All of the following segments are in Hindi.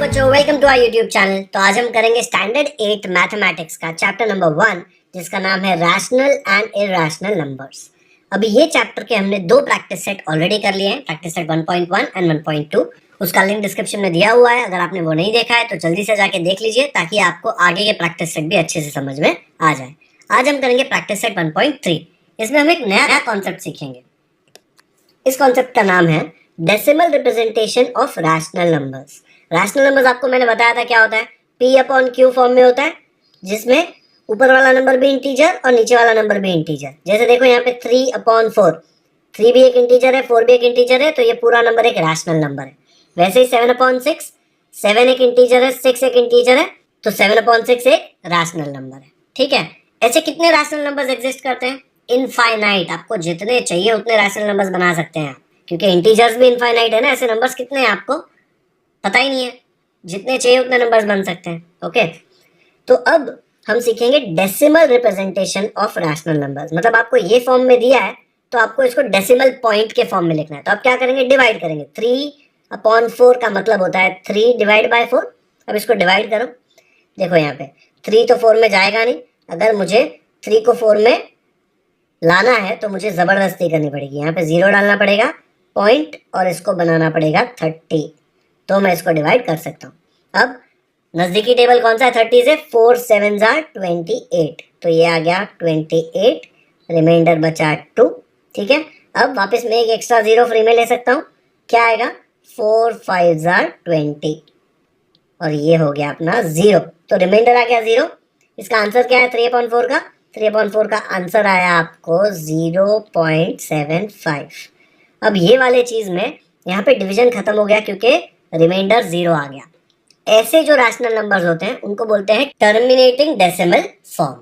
बच्चों, welcome to our YouTube channel. तो आज हम करेंगे स्टैंडर्ड 8 मैथमेटिक्स का चैप्टर नंबर 1 जिसका नाम है रैशनल एंड इरैशनल नंबर्स। अभी ये चैप्टर के हमने दो प्रैक्टिस सेट ऑलरेडी कर लिए हैं, प्रैक्टिस सेट 1.1 एंड 1.2। उसका लिंक डिस्क्रिप्शन में दिया हुआ है, अगर आपने वो नहीं देखा है तो जल्दी से जाके देख लीजिए ताकि आपको आगे के प्रैक्टिस सेट भी अच्छे से समझ में आ जाए। आज हम करेंगे प्रैक्टिस सेट 1.3। इसमें हम एक नया कॉन्सेप्ट सीखेंगे। इस कॉन्सेप्ट का नाम है decimal representation of rational numbers. Rational numbers आपको मैंने बताया था क्या होता है, P/Q फॉर्म में होता है, जिसमें ऊपर वाला नंबर भी इंटीजर और नीचे वाला नंबर भी इंटीजर। जैसे देखो यहाँ पे 3/4, 3 भी एक इंटीजर है, 4 भी एक इंटीजर है, तो ये पूरा नंबर एक रैशनल नंबर है। वैसे ही 7/6, 7 एक इंटीजर है, 6 एक इंटीजर है, तो 7/6 एक रैशनल नंबर है। ठीक है, ऐसे कितने रैशनल नंबर्स एग्जिस्ट करते हैं? इनफाइनाइट। आपको जितने चाहिए उतने रैशनल नंबर्स बना सकते हैं, क्योंकि इंटीजर्स भी इनफाइनाइट है ना। ऐसे नंबर्स कितने हैं आपको पता ही नहीं है, जितने चाहिए उतने नंबर्स बन सकते हैं। ओके, तो अब हम सीखेंगे decimal representation of rational numbers. मतलब आपको ये फॉर्म में दिया है तो आपको इसको डेसिमल पॉइंट के फॉर्म में लिखना है। तो आप क्या करेंगे, डिवाइड करेंगे। 3/4 का मतलब होता है 3 डिवाइड बाय 4। अब इसको डिवाइड करो। देखो यहाँ पे 3 तो 4 में जाएगा नहीं। अगर मुझे 3 को 4 में लाना है तो मुझे जबरदस्ती करनी पड़ेगी। यहाँ पे 0 डालना पड़ेगा पॉइंट और इसको बनाना पड़ेगा 30, तो मैं इसको डिवाइड कर सकता हूँ। अब नजदीकी टेबल कौन सा है 30 से? 4 7 28, तो ये आ गया 28, रिमाइंडर बचा 2। ठीक है, अब वापस मैं एक एक्स्ट्रा 0 फ्री में ले सकता हूँ। क्या आएगा? 4 5 20, और ये हो गया अपना 0, तो रिमाइंडर आ गया 0। इसका आंसर क्या है 3/4 का? 3/4 का आंसर आया आपको 0.75। अब ये वाले चीज में यहाँ पे डिवीजन खत्म हो गया क्योंकि रिमाइंडर 0 आ गया। ऐसे जो रैशनल नंबर्स होते हैं उनको बोलते हैं टर्मिनेटिंग डेसिमल फॉर्म।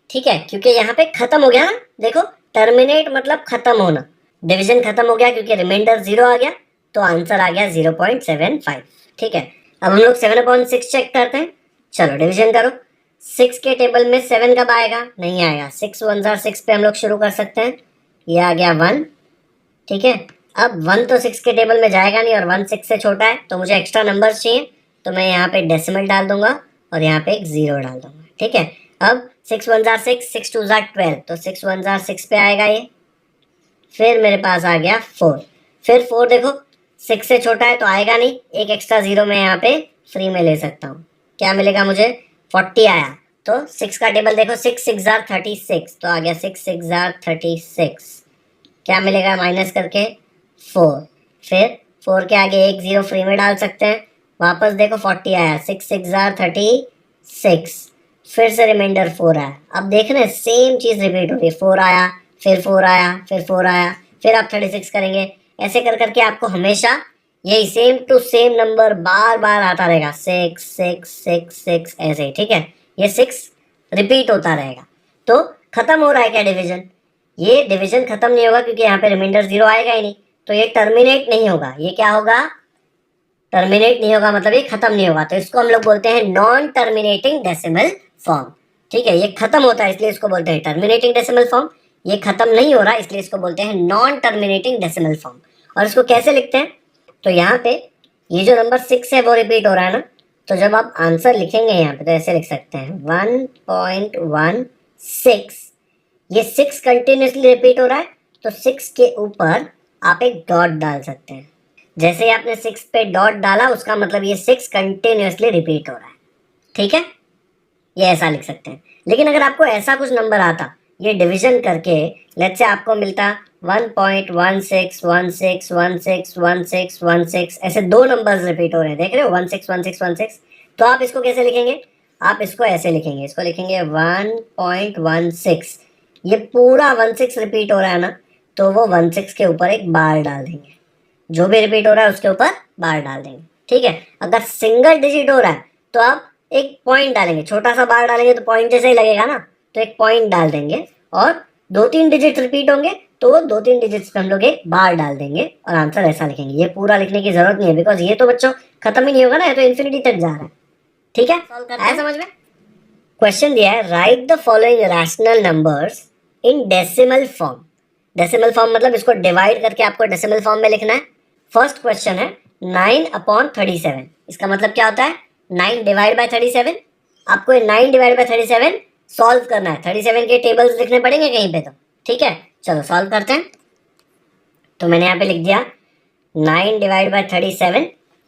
ठीक है, क्योंकि यहाँ पे खत्म हो गया ना। देखो, टर्मिनेट मतलब खत्म होना, डिवीजन खत्म हो गया क्योंकि रिमाइंडर 0 आ गया, तो आंसर आ गया 0.75। ठीक है, अब हम लोग 7/6 चेक करते हैं। चलो डिवीजन करो। 6 के टेबल में 7 कब आएगा? नहीं आएगा। 6 1 6 पे हम लोग शुरू कर सकते हैं। ये आ गया 1। ठीक है, अब 1 तो 6 के टेबल में जाएगा नहीं और 1 6 से छोटा है, तो मुझे एक्स्ट्रा नंबर्स चाहिए, तो मैं यहाँ पे डेसिमल डाल दूंगा और यहाँ पे एक 0 डाल दूंगा। ठीक है, अब 6 1 6, 6 2 12, तो 6 1 6 पे आएगा ये। फिर मेरे पास आ गया 4। फिर 4 देखो 6 से छोटा है तो आएगा नहीं, एक एक्स्ट्रा 0 मैं यहाँ पे फ्री में ले सकता हूँ। क्या मिलेगा मुझे? 40 आया। तो 6 का टेबल देखो, 6 6 36, तो आ गया 6 6 36। क्या मिलेगा माइनस करके? 4। फिर 4 के आगे एक 0 फ्री में डाल सकते हैं। वापस देखो 40 आया, 6 6 36। फिर से रिमाइंडर 4 आया। अब देख रहे हैं सेम चीज रिपीट हो रही है। 4 आया, फिर 4 आया, फिर 4 आया, फिर आप 36 करेंगे। ऐसे कर करके आपको हमेशा यही सेम टू सेम नंबर बार बार आता रहेगा, 6 6 6 6 ऐसे। ठीक है, ये 6 रिपीट होता रहेगा। तो खत्म हो रहा है क्या डिवीजन? ये डिवीजन खत्म नहीं होगा क्योंकि यहाँ पे रिमाइंडर 0 आएगा ही नहीं, तो ये टर्मिनेट नहीं होगा। ये क्या होगा? टर्मिनेट नहीं होगा, मतलब ये खत्म नहीं होगा। तो इसको हम लोग बोलते हैं नॉन टर्मिनेटिंग डेसिमल फॉर्म। ठीक है, ये खत्म होता है इसलिए इसको बोलते हैं टर्मिनेटिंग डेसिमल फॉर्म। ये खत्म नहीं हो रहा इसलिए इसको बोलते हैं नॉन टर्मिनेटिंग डेसिमल फॉर्म। और इसको कैसे लिखते हैं? तो यहाँ पे ये जो नंबर 6 है वो रिपीट हो रहा है ना, तो जब आप आंसर लिखेंगे यहाँ पे तो ऐसे लिख सकते हैं 1.16। ये 6 कंटिन्यूसली रिपीट हो रहा है, तो 6 के ऊपर आप एक डॉट डाल सकते हैं। जैसे ही आपने 6 पे डॉट डाला उसका मतलब ये 6 कंटिन्यूसली रिपीट हो रहा है। ठीक है, ये ऐसा लिख सकते हैं। लेकिन अगर आपको ऐसा कुछ नंबर आता, ये डिवीजन करके लेट्स से आपको मिलता 1.16161616, ऐसे दो नंबर्स रिपीट हो रहे हैं, देख रहे हो 161616, तो आप इसको कैसे लिखेंगे? आप इसको ऐसे लिखेंगे, इसको लिखेंगे 1.16। ये पूरा 16 रिपीट हो रहा है ना, तो वो 16 के ऊपर एक बार डाल देंगे। जो भी रिपीट हो रहा है उसके ऊपर बार डाल देंगे। ठीक है, अगर सिंगल डिजिट हो रहा है तो आप एक पॉइंट डालेंगे, छोटा सा बार डालेंगे तो पॉइंट जैसे ही लगेगा ना, तो एक पॉइंट डाल देंगे। और 2-3 डिजिट रिपीट होंगे तो 2-3 डिजिट्स पे हम लोग एक बार डाल देंगे और आंसर ऐसा लिखेंगे। ये पूरा लिखने की जरूरत नहीं है, बिकॉज ये तो बच्चों खत्म ही नहीं होगा ना, ये तो इन्फिनिटी तक जा रहा है। ठीक है, आया समझ में? क्वेश्चन दिया है, right the following rational numbers in decimal form. Decimal form मतलब इसको डिवाइड करके आपको डेसिमल फॉर्म में लिखना है। फर्स्ट क्वेश्चन है, 9/37। इसका मतलब क्या होता है 9 डिवाइड बाय 37। आपको 9 डिवाइड बाय 37 सॉल्व करना है। 37 के टेबल्स लिखने पड़ेंगे कहीं पे तो, ठीक है। चलो सॉल्व करते हैं। तो मैंने यहाँ पे लिख दिया 9 डिवाइड बाय 37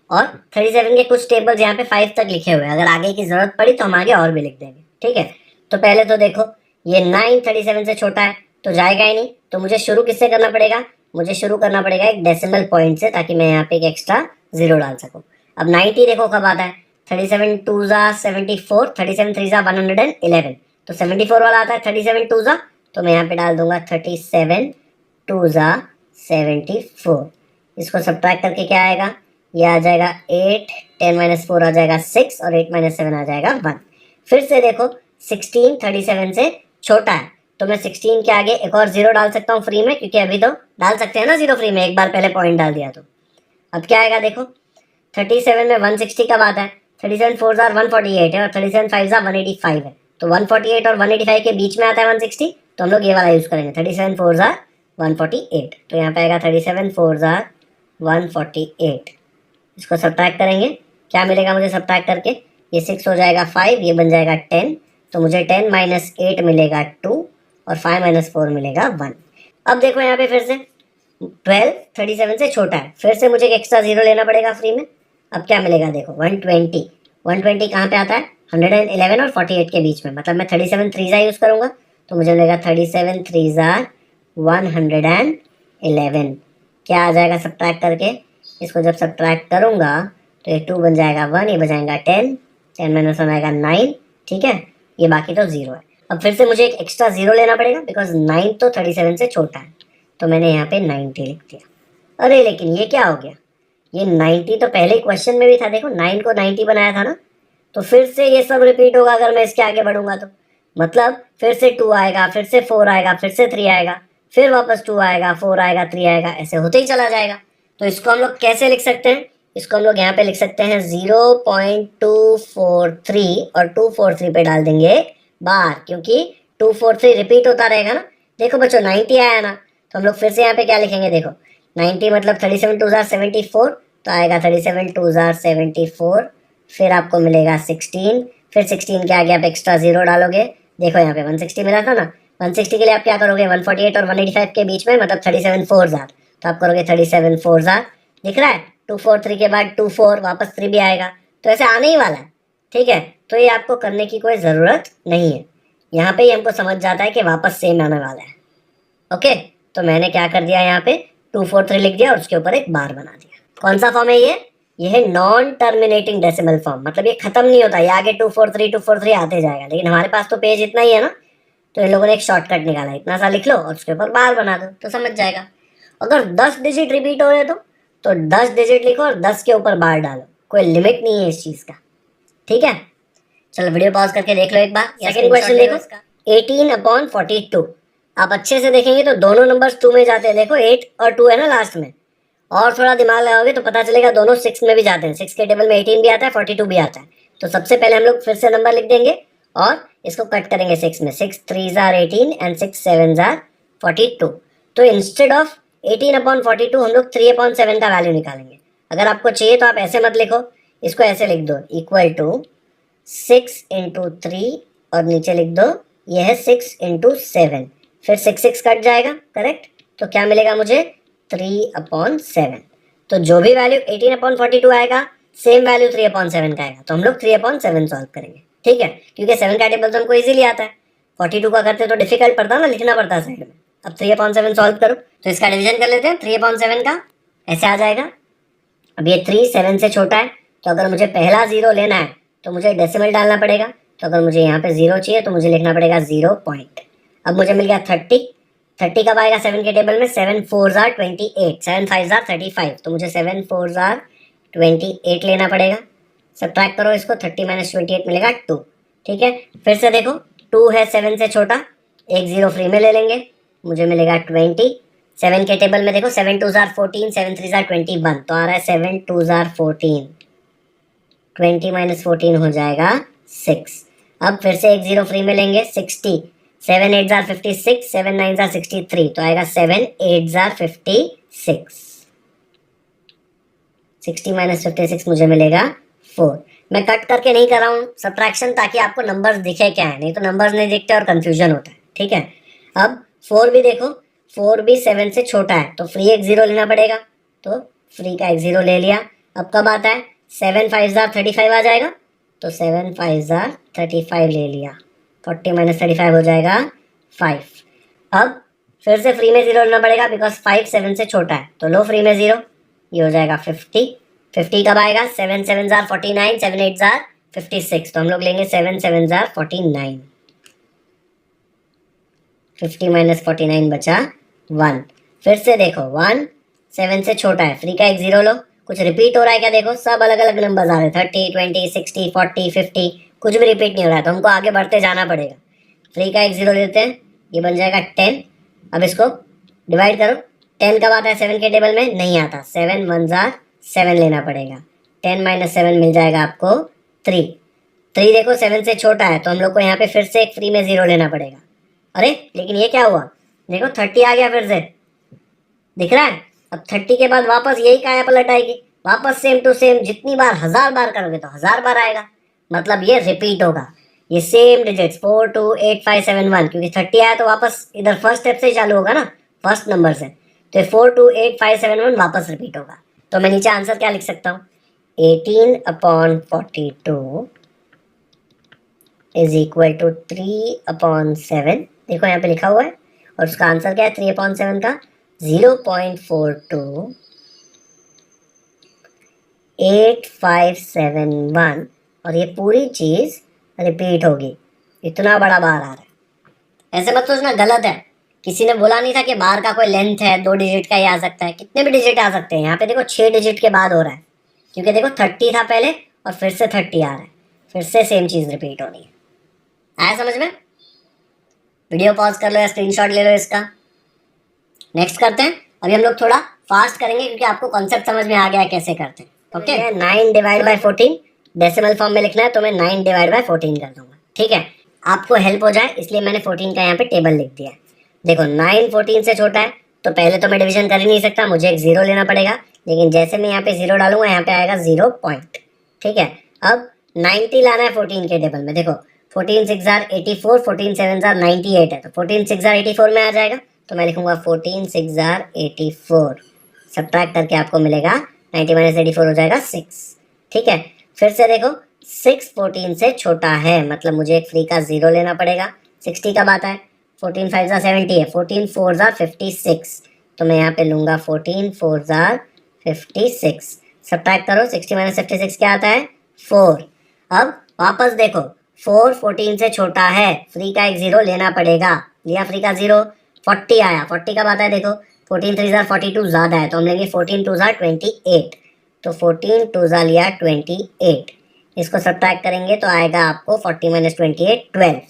और 37 के कुछ टेबल्स यहाँ पे 5 तक लिखे हुए हैं। अगर आगे की जरूरत पड़ी तो हम आगे और भी लिख देंगे, ठीक है। तो पहले तो देखो ये 9 37 से छोटा है तो जाएगा ही नहीं, तो मुझे शुरू किससे करना पड़ेगा, मुझे शुरू करना पड़ेगा एक डेसिमल पॉइंट से, ताकि मैं यहाँ पे एक एक्स्ट्रा 0 डाल सकूँ। अब 90 देखो कब आता है, 37 2 जा 74, 37 3 जा 111, तो 74 वाला आता है 37 2 जा, तो मैं यहाँ पे डाल दूंगा 37 2 जा 74। इसको सब्ट्रैक्ट करके क्या आएगा, ये आ जाएगा 8, 10 माइनस 4 आ जाएगा 6 और 8 माइनस 7 आ जाएगा 1। फिर से देखो 16 37 से छोटा है, तो मैं 16 के आगे एक और 0 डाल सकता हूँ फ्री में, क्योंकि अभी तो डाल सकते हैं ना 0 फ्री में, एक बार पहले पॉइंट डाल दिया तो। अब क्या आएगा देखो 37 में 160 कब आता है, 37 4 जार 148 है और 37 5 जार 185 है, तो 148 और 185 के बीच में आता है 160, तो हम लोग ये वाला यूज करेंगे 37 4 जार 148। तो यहाँ पे आएगा 37 4 जार 148। इसको सब्ट्रैक्ट करेंगे, क्या मिलेगा मुझे सब्ट्रैक्ट करके, ये 6 हो जाएगा 5, ये बन जाएगा 10, तो मुझे 10 माइनस 8 मिलेगा 2 और 5 माइनस 4 मिलेगा 1। अब देखो यहाँ पे फिर से 12 37 से छोटा है, फिर से मुझे एक एक्स्ट्रा 0 लेना पड़ेगा फ्री में। अब क्या मिलेगा देखो 120, 120 कहाँ पे आता है 111 और 48 के बीच में, मतलब मैं 37 3 ज़ा यूज़ करूँगा, तो मुझे मिलेगा 37 3 ज़ा 111। क्या आ जाएगा सब्ट्रैक्ट करके, इसको जब सब्ट्रैक्ट करूँगा तो ये 2 बन जाएगा 1, ये बजाएगा 10, 10 माइनस 1 आएगा 9, ठीक है। ये बाकी तो 0 है। अब फिर से मुझे एक एक्स्ट्रा 0 लेना पड़ेगा, बिकॉज 9 तो 37 से छोटा है, तो मैंने यहाँ पे 90 लिख दिया। अरे लेकिन ये क्या हो गया, ये 90 तो पहले क्वेश्चन में भी था, देखो 9 को 90 बनाया था ना, तो फिर से ये सब रिपीट होगा अगर मैं इसके आगे बढ़ूंगा तो। मतलब फिर से 2 आएगा, फिर से 4 आएगा, फिर से 3 आएगा, फिर वापस 2 आएगा, 4 आएगा, 3 आएगा, ऐसे होते ही चला जाएगा। तो इसको हम लोग कैसे लिख सकते हैं, इसको हम लोग यहाँ पे लिख सकते हैं 0.243 और 243 पे डाल देंगे बार, क्योंकि 243 रिपीट होता रहेगा ना। देखो बच्चों 90 आया ना, तो हम लोग फिर से यहाँ पे क्या लिखेंगे, देखो 90 मतलब 37 2 जार 74, तो आएगा 37 2 जार 74, फिर आपको मिलेगा 16, फिर 16 के आगे आप एक्स्ट्रा 0 डालोगे। देखो यहाँ पे 160 मिला था ना, 160 के लिए आप क्या करोगे 148 और 185 के बीच में, मतलब 37 4 जार, तो आप करोगे 37 4 जार, दिख रहा है 243 के बाद 24 वापस 3 भी आएगा, तो ऐसे आने ही वाला है, ठीक है। तो ये आपको करने की कोई ज़रूरत नहीं है, यहाँ पे ही हमको समझ जाता है कि वापस सेम आने वाला है। ओके, तो मैंने क्या कर दिया यहाँ पे 243 लिख दिया और उसके ऊपर एक बार बना दिया। कौन सा फॉर्म है ये है नॉन टर्मिनेटिंग डेसिमल फॉर्म, मतलब ये खत्म नहीं होता, ये आगे 243 आते जाएगा, लेकिन हमारे पास तो पेज इतना ही है ना, तो इन लोगों ने एक शॉर्टकट निकाला, इतना सा लिख लो और उसके ऊपर बार बना दो तो समझ जाएगा। अगर 10 डिजिट रिपीट हो रहे तो 10 डिजिट लिखो और 10 के ऊपर बार डालो, कोई लिमिट नहीं है इस चीज़ का, ठीक है। चलो वीडियो पॉज करके देख लो एक बार। सेकंड क्वेश्चन देखो 18/42। आप अच्छे से देखेंगे तो दोनों नंबर्स 2 में जाते हैं, देखो 8 और 2 है ना लास्ट में, और थोड़ा दिमाग लगाओगे तो पता चलेगा दोनों 6 में भी जाते हैं, 6 के टेबल में 18 भी आता है 42 भी आता है। तो सबसे पहले हम लोग फिर से नंबर लिख देंगे और इसको कट करेंगे 6 में, 6 3 जार 18 एंड 6 7 जार 42। तो इंस्टेड ऑफ 18/42 हम लोग 3/7 का वैल्यू निकालेंगे। अगर आपको चाहिए तो आप ऐसे मत लिखो, इसको ऐसे लिख दो, इक्वल टू 6 इंटू 3 और नीचे लिख दो ये है 6 इंटू 7, फिर 6 6 कट जाएगा, करेक्ट। तो क्या मिलेगा मुझे 3/7। तो जो भी वैल्यू 18/42 आएगा सेम वैल्यू 3/7 का आएगा, तो हम लोग 3/7 सॉल्व करेंगे, ठीक है, क्योंकि 7 का टेबल तो हमको इजीली आता है, 42 का करते तो डिफिकल्ट पड़ता ना, लिखना पड़ता साइड में। अब 3/7 सॉल्व करो, तो इसका डिवीजन कर लेते हैं 3/7 का, ऐसे आ जाएगा। अब ये 3 7 से छोटा है, तो अगर मुझे पहला 0 लेना है तो मुझे डेसिमल डालना पड़ेगा, तो अगर मुझे यहाँ पे 0 चाहिए तो मुझे लिखना पड़ेगा 0 पॉइंट। अब मुझे मिल गया 30, 30 कब आएगा 7 के टेबल में, 7 4 जार 28, 7 5 जार 35, तो मुझे 7 4 जार 28 लेना पड़ेगा। सब्ट्रैक्ट करो इसको, 30 माइनस 28 मिलेगा 2, ठीक है। फिर से देखो 2 है 7 से छोटा, एक 0 फ्री में ले लेंगे, मुझे मिलेगा 20। 7 के टेबल में देखो 7 2 जार 14, 7 3 जार 21, तो आ रहा है 7 2 जार 14, 20 माइनस 14 हो जाएगा 6। अब फिर से एक 0 फ्री में लेंगे 60, 7 8 जार 56, 7 9 जार 63, तो आएगा 7 8 जार 56, 60 माइनस 56 मुझे मिलेगा 4। मैं कट करके नहीं कर रहा हूँ सब्ट्रैक्शन, ताकि आपको नंबर्स दिखे क्या है, नहीं तो नंबर्स नहीं दिखते और कंफ्यूजन होता है। ठीक है, अब 4 भी देखो, 4 भी 7 से छोटा है, तो फ्री एक 0 लेना पड़ेगा, तो फ्री का एक 0 ले लिया। अब कब आता है, 7 5 जार 35 आ जाएगा, तो 7 5 जार 35 ले लिया, 40 माइनस 35 हो जाएगा 5। अब फिर से फ्री में 0 लेना पड़ेगा, बिकॉज 5 7 से छोटा है, तो लो फ्री में 0, ये हो जाएगा 50। 50 कब आएगा, 7 7 जार 49, 7 8 जार 56, तो हम लोग लेंगे 7 7 जार 49। 50 माइनस 49 बचा 1। फिर से देखो 1 7 से छोटा है, फ्री का एक 0 लो। कुछ रिपीट हो रहा है क्या, देखो सब अलग अलग नंबर आ रहे हैं, 30 20 60 40 50, कुछ भी रिपीट नहीं हो रहा है, तो हमको आगे बढ़ते जाना पड़ेगा। फ्री का एक 0 लेते हैं, ये बन जाएगा 10। अब इसको डिवाइड करो, 10 कब आता है 7 के टेबल में, नहीं आता, 7 1 जार 7 लेना पड़ेगा, 10 माइनस 7 मिल जाएगा आपको 3। 3 देखो 7 से छोटा है, तो हम लोग को यहाँ पे फिर से एक फ्री में 0 लेना पड़ेगा। अरे लेकिन ये क्या हुआ, देखो 30 आ गया फिर से, दिख रहा है। अब 30 के बाद वापस यही काया पलट आएगी, वापस सेम टू सेम, जितनी बार 1000 बार करोगे तो 1000 बार आएगा, मतलब ये रिपीट होगा, ये सेम डिजिट्स 4 2 8 5 7 1, क्योंकि 30 आया तो वापस इधर फर्स्ट स्टेप से ही चालू होगा ना, फर्स्ट नंबर से, तो 4 2 8 5 7 1 वापस रिपीट होगा। तो मैं नीचे आंसर क्या लिख सकता हूँ, 18/42 इज इक्वल टू 3/7, देखो यहाँ पे लिखा हुआ है, और उसका आंसर क्या है 3/7 का 0.428571, और ये पूरी चीज रिपीट होगी, इतना बड़ा बार आ रहा है। ऐसे मत सोचना गलत है, किसी ने बोला नहीं था कि बार का कोई लेंथ है 2 डिजिट का ही आ सकता है, कितने भी डिजिट आ सकते हैं। यहाँ पे देखो 6 डिजिट के बाद हो रहा है, क्योंकि देखो 30 था पहले और फिर से 30 आ रहा है, फिर से सेम चीज रिपीट हो रही है। आया समझ में? वीडियो पॉज कर लो या स्क्रीनशॉट ले लो इसका। नेक्स्ट करते हैं, अभी हम लोग थोड़ा फास्ट करेंगे क्योंकि आपको कॉन्सेप्ट समझ में आ गया है कैसे करते हैं। Okay, 9 divide by 14 decimal form में लिखना है, तो मैं 9 डिवाइड बाय 14 कर दूंगा। ठीक है, आपको हेल्प हो जाए इसलिए मैंने 14 का यहाँ पे टेबल लिख दिया है। देखो 9 14 से छोटा है, तो पहले तो मैं डिवीजन कर ही नहीं सकता, मुझे एक 0 लेना पड़ेगा, लेकिन जैसे मैं यहाँ पे 0 डालूंगा यहाँ पे आएगा 0 पॉइंट। ठीक है, अब 90 लाना है 14 के टेबल में। देखो 14 6 जार 84, 14 7 जार 98 है, तो 14 6 जार 84 में आ जाएगा, तो मैं लिखूंगा 14 6 जार 84, सब्ट्रैक्ट करके आपको मिलेगा 90 माइनस 84 हो जाएगा 6। ठीक है, फिर से देखो 6 14 से छोटा है, मतलब मुझे एक फ्री का 0 लेना पड़ेगा। 60 कब आता है, 14 5 जार 70 है, 14 4 जार 56, तो मैं यहाँ पे लूंगा 14 4 जार 56, सब्ट्रैक्ट करो, 60 माइनस 56 क्या आता है 4। अब वापस देखो 4 14 से छोटा है, फ्री का एक 0 लेना पड़ेगा, लिया फ्री का 0। 40 आया, 40 कब आता है देखो, 14 3 जार 42 ज़्यादा है, तो हम लेंगे 14 2 जार 28, तो 14 2 जार लिया 28, इसको सब्ट्रैक्ट करेंगे तो आएगा आपको 40 माइनस 28 12।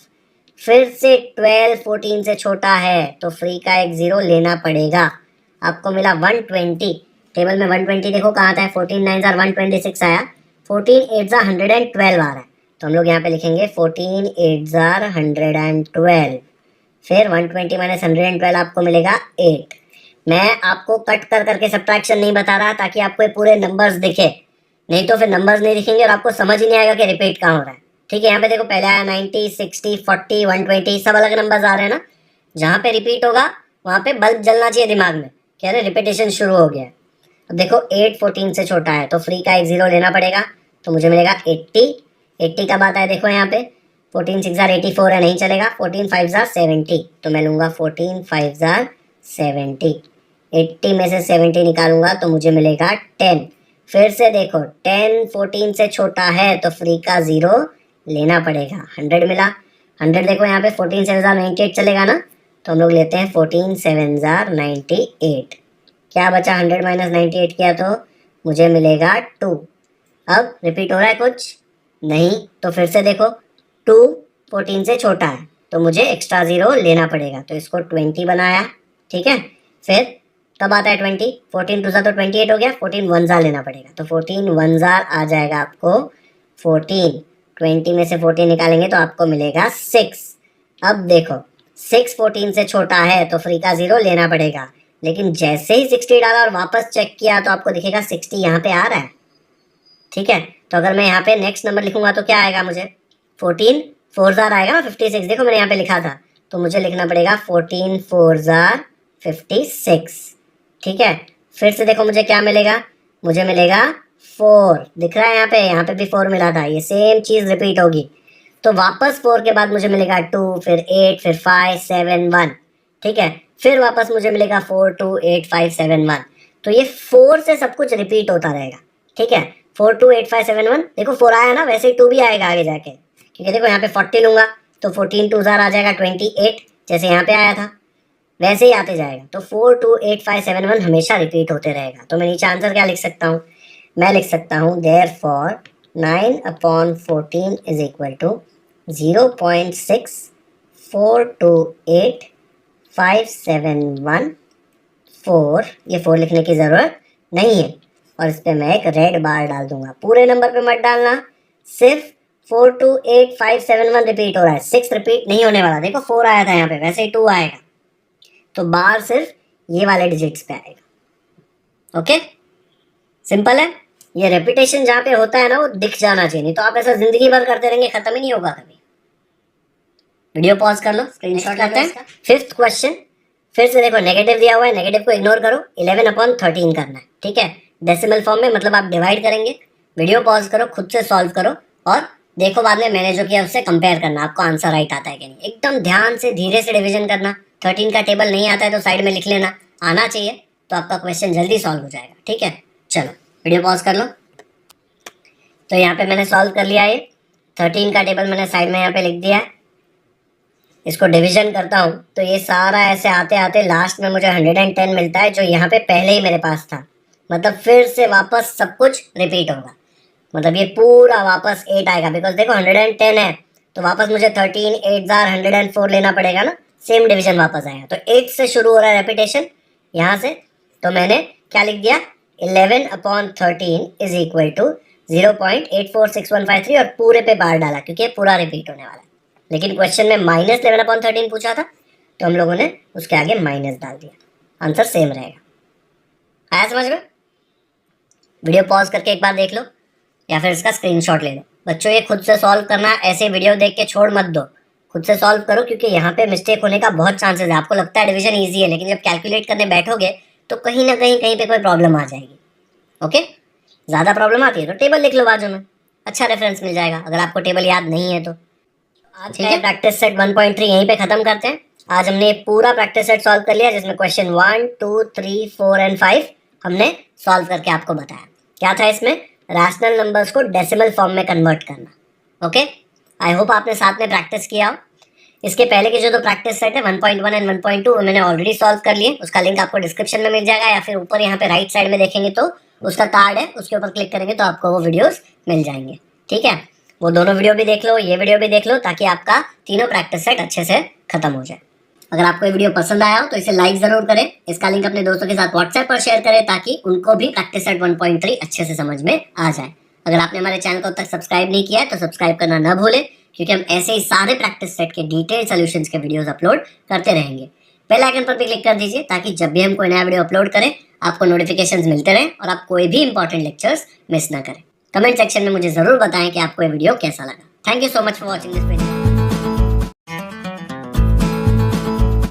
फिर से 12 14 से छोटा है, तो फ्री का एक 0 लेना पड़ेगा, आपको मिला 120। टेबल में 120 देखो कहाँ आता है, 14 9 जार 126 आया, 14 8 जार 112 आ रहा है, तो हम लोग यहाँ पे लिखेंगे 14 8 जार 112, फिर 120 माइनस 112 आपको मिलेगा 8। मैं आपको कट कर करके सब्ट्रैक्शन नहीं बता रहा ताकि आपको ये पूरे नंबर्स दिखे, नहीं तो फिर नंबर्स नहीं दिखेंगे और आपको समझ ही नहीं आएगा कि रिपीट कहाँ हो रहा है। ठीक है, यहाँ पे देखो पहले आया 90 60 40 120, सब अलग नंबर्स आ रहे हैं ना, जहाँ पे रिपीट होगा वहाँ पे बल्ब जलना चाहिए दिमाग में, कह रहे रिपीटेशन शुरू हो गया है। अब देखो 8 14 से छोटा है, तो फ्री का एक 0 लेना पड़ेगा, तो मुझे मिलेगा 80। 80 का बात है देखो यहाँ पे 14 6 जार 84 है, नहीं चलेगा, 14 5 जार 70, तो मैं लूंगा 14 5 जार 70, 80 में से 70 निकालूंगा तो मुझे मिलेगा 10। फिर से देखो 10 14 से छोटा है, तो फ्री का 0 लेना पड़ेगा, 100 मिला। 100 देखो यहाँ पे 14 7 जार 98 चलेगा ना, तो हम लोग लेते हैं 14 7 जार 98, क्या बचा 100 माइनस 98 किया तो मुझे मिलेगा 2। अब रिपीट हो रहा है कुछ नहीं, तो फिर से देखो 2 14 से छोटा है, तो मुझे एक्स्ट्रा 0 लेना पड़ेगा, तो इसको 20 बनाया। ठीक है, फिर कब आता है 20, 14 2 जार तो 28 हो गया, 14 1 जार लेना पड़ेगा, तो 14 1 जार आ जाएगा आपको 14, 20 में से 14 निकालेंगे तो आपको मिलेगा 6। अब देखो 6 14 से छोटा है, तो फ्री का 0 लेना पड़ेगा, लेकिन जैसे ही 60 डाला और वापस चेक किया तो आपको दिखेगा 60 यहाँ पे आ रहा है। ठीक है, तो अगर मैं यहाँ पे नेक्स्ट नंबर लिखूंगा तो क्या आएगा मुझे, 14 4 जार आएगा ना 56। देखो मैंने यहाँ पे लिखा था, तो मुझे लिखना पड़ेगा 14 4 जार 56। ठीक है, फिर से देखो मुझे क्या मिलेगा, मुझे मिलेगा 4, दिख रहा है यहाँ पे भी 4 मिला था, ये सेम चीज रिपीट होगी। तो वापस 4 के बाद मुझे मिलेगा 2, फिर 8, फिर 5 7 1। ठीक है, फिर वापस मुझे मिलेगा 4 2 8 5 7 1। तो ये 4 से सब कुछ रिपीट होता रहेगा। ठीक है, 4 2 8 5 7 1, देखो 4 आया ना, वैसे ही 2 भी आएगा आगे जाके, क्योंकि देखो यहाँ पे 40 लूंगा तो 14 2 जार आ जाएगा 28, जैसे यहाँ पे आया था वैसे ही आते जाएगा। तो 4 2 8 5 7 1 हमेशा रिपीट होते रहेगा। तो मैं नीचे आंसर क्या लिख सकता हूँ, मैं लिख सकता हूँ therefore 9/14 इज इक्वल टू 0.64285714। ये 4 लिखने की ज़रूरत नहीं है, और इस पर मैं एक रेड बार डाल दूंगा। पूरे नंबर पे मत डालना, सिर्फ 428571 रिपीट हो रहा है, 6 रिपीट नहीं होने वाला। देखो 4 आया था यहाँ पे, वैसे ही 2 आएगा, तो बार सिर्फ ये वाले डिजिट्स पे आएगा। ओके, सिंपल है। ये रेपिटेशन जहाँ पे होता है ना वो दिख जाना चाहिए, नहीं तो आप ऐसा जिंदगी भर करते रहेंगे, खत्म ही नहीं होगा कभी। वीडियो पॉज कर लो, स्क्रीनशॉट लेते हैं। 5th क्वेश्चन, फिर से देखो नेगेटिव दिया हुआ है, नेगेटिव को इग्नोर करो, 11/13 करना है। ठीक है, डेसिमल फॉर्म में, मतलब आप डिवाइड करेंगे। वीडियो पॉज करो, खुद से सॉल्व करो और देखो बाद में मैंने जो किया उससे कंपेयर करना, आपको आंसर राइट आता है कि नहीं। एकदम ध्यान से धीरे से डिवीजन करना। 13 का टेबल नहीं आता है तो साइड में लिख लेना, आना चाहिए तो आपका क्वेश्चन जल्दी सॉल्व हो जाएगा। ठीक है, चलो वीडियो पॉज कर लो। तो यहाँ पे मैंने सॉल्व कर लिया, ये 13 का टेबल मैंने साइड में यहाँ पे लिख दिया है। इसको डिवीजन करता हूँ तो ये सारा ऐसे आते आते लास्ट में मुझे 110 मिलता है, जो यहाँ पे पहले ही मेरे पास था। मतलब फिर से वापस सब कुछ रिपीट होगा, मतलब ये पूरा वापस 8 आएगा, बिकॉज देखो 110 है तो वापस मुझे 13 8 जार 104 लेना पड़ेगा ना, सेम डिवीजन वापस आएगा। तो 8 से शुरू हो रहा है रेपिटेशन यहाँ से, तो मैंने क्या लिख दिया, 11/13 इज इक्वल टू 0.846153 और पूरे पे बार डाला क्योंकि ये पूरा रिपीट होने वाला है। लेकिन क्वेश्चन में -11/13 पूछा था तो हम लोगों ने उसके आगे माइनस डाल दिया, आंसर सेम रहेगा। आया समझ में? वीडियो पॉज करके एक बार देख लो या फिर इसका स्क्रीनशॉट ले लो। बच्चों ये खुद से सॉल्व करना, ऐसे वीडियो देख के छोड़ मत दो, खुद से सॉल्व करो, क्योंकि यहाँ पे मिस्टेक होने का बहुत चांसेस है। आपको लगता है डिवीजन ईजी है, लेकिन जब कैलकुलेट करने बैठोगे तो कहीं ना कहीं पे कोई प्रॉब्लम आ जाएगी। ओके, ज़्यादा प्रॉब्लम आती है तो टेबल लिख लो बाजू में, अच्छा रेफरेंस मिल जाएगा अगर आपको टेबल याद नहीं है तो। आज का प्रैक्टिस सेट 1.3 यहीं पे खत्म करते हैं। आज हमने पूरा प्रैक्टिस सेट सॉल्व कर लिया, जिसमें क्वेश्चन 1 2 3 4 एंड 5 हमने सॉल्व करके आपको बताया। क्या था इसमें, रैशनल नंबर्स को डेसिमल फॉर्म में कन्वर्ट करना। ओके, आई होप आपने साथ में प्रैक्टिस किया हो। इसके पहले के जो दो प्रैक्टिस सेट है 1.1 एंड 1.2 वो मैंने ऑलरेडी सॉल्व कर लिए, उसका लिंक आपको डिस्क्रिप्शन में मिल जाएगा, या फिर ऊपर यहाँ पे राइट साइड में देखेंगे तो उसका कार्ड है, उसके ऊपर क्लिक करेंगे तो आपको वो वीडियोस मिल जाएंगे। ठीक है, वो दोनों वीडियो भी देख लो, ये वीडियो भी देख लो, ताकि आपका तीनों प्रैक्टिस सेट अच्छे से खत्म हो जाए। अगर आपको ये वीडियो पसंद आया हो तो इसे लाइक जरूर करें, इसका लिंक अपने दोस्तों के साथ व्हाट्सएप पर शेयर करें ताकि उनको भी प्रैक्टिस सेट 1.3 अच्छे से समझ में आ जाए। अगर आपने हमारे चैनल को अब तक सब्सक्राइब नहीं किया है तो सब्सक्राइब करना न भूलें, क्योंकि हम ऐसे ही सारे प्रैक्टिस सेट के डिटेल सॉल्यूशंस के वीडियोस अपलोड करते रहेंगे। बेल आइकन पर भी क्लिक कर दीजिए ताकि जब भी हम कोई नया वीडियो अपलोड करें आपको नोटिफिकेशंस मिलते रहें और आप कोई भी इंपॉर्टेंट लेक्चर्स मिस ना करें। कमेंट सेक्शन में मुझे जरूर बताएं कि आपको ये वीडियो कैसा लगा। Thank you so much for watching this video.